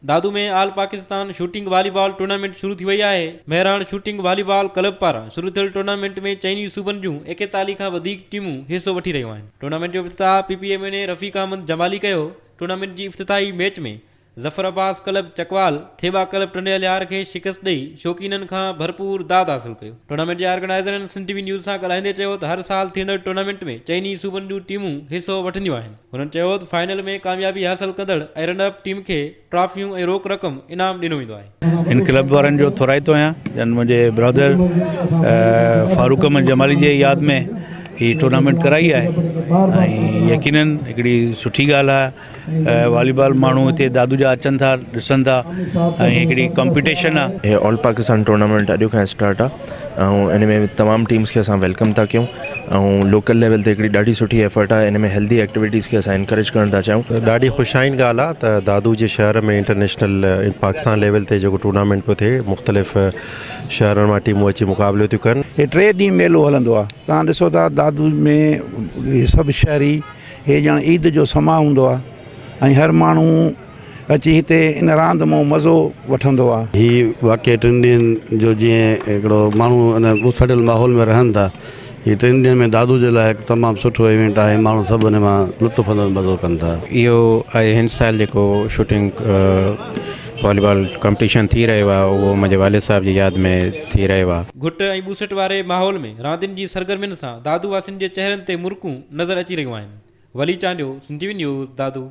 दादू में all Pakistan shooting volleyball tournament शुरू थी वही है। मेहरान शूटिंग वॉलीबॉल क्लब पारा शुरू थियल टूर्नामेंट में चइनी सूबन जूं 41 खां वधीक टीमूं हिस्सो वठी रहियूं आहिनि। टूर्नामेंट जो इफ्तिताह पीपीएम ने रफ़ीक अहमद जमाली कयो। टूर्नामेंट जी इफ्तिताही मैच में ज़फ़र अब्बास क्लब चकवाल थेबा क्लब टंडियल यार के शिकस्त ॾेई शौक़ीननि खां भरपूर दाद हासिल कयो। टूर्नामेंट जे ऑर्गेनाइज़रनि सिंध टीवी न्यूज़ सां ॻाल्हाईंदे चयो त हर साल थींदड़ टूर्नामेंट में चइनी सूबनि जूं टीमूं हिस्सो वठंदियूं आहिनि। हुननि चयो त फाइनल में कामयाबी हासिल कंदड़ ऐं रनअप टीम खे ट्रॉफियूं ऐं रोक रक़म इनाम ॾिनो वेंदो आहे। इन क्लब वारनि जो थोराइतो आहियां जन मुंहिंजे ब्रदर फारूक अहमद जमाली जे यादि में ही टूर्नामेंट कराई आहे ऐं यकीनन हिकिड़ी सुठी ॻाल्हि आहे। वॉलीबॉल माण्हू हिते दादू जा अचनि था ॾिसनि था ऐं हिकिड़ी कॉम्पिटिशन आहे। हे ऑल पाकिस्तान टूर्नामेंट अॼु खां स्टार्ट आहे ऐं इन में तमामु टीम्स खे असां वेलकम था कयूं ऐं लोकल लेवल ते हिकिड़ी ॾाढी सुठी एफर्ट आहे। इन में हेल्दी एक्टिविटीज़ खे असां इनकरेज करणु था चाहियूं। ॾाढी ख़ुशाइनी ॻाल्हि आहे त दादू जे शहर में इंटरनेशनल पाकिस्तान लेवल ते जेको टूर्नामेंट पियो थिए मुख़्तलिफ़ शहरनि मां टीमूं अची मुक़ाबिलो थियूं कनि। हे 3 ॾींहं मेलो हलंदो आहे। तव्हां ॾिसो था दादू में सभु शहरी हे ॼण ईद जो समा हूंदो आहे ऐं हर माण्हू अची हिते इन रांदि मां मज़ो वठंदो आहे। ही वाक़ई 3 ॾींहंनि जो जीअं हिकिड़ो माण्हू इन उछड़ियल माहौल में रहनि था, हीअ 3 ॾींहंनि में दादू जे लाइ हिकु तमामु सुठो इवेंट आहे। माण्हू सभु इन मां लुत्फ़ मज़ो कनि था। इहो आहे हिन साल जेको शूटिंग वॉलीबॉल कॉम्पिटिशन थी रहियो आहे उहो मुंहिंजे वालिद साहब जी यादि में थी रहियो आहे। घुट ऐं ॿूसट वारे माहौल में रांदियुनि जी सरगर्मियुनि सां दादू वासियुनि जे चहिरनि ते मुर्कूं नज़र अची रहियूं आहिनि। वली चांडियो, सिंध टीवी न्यूज़, दादू।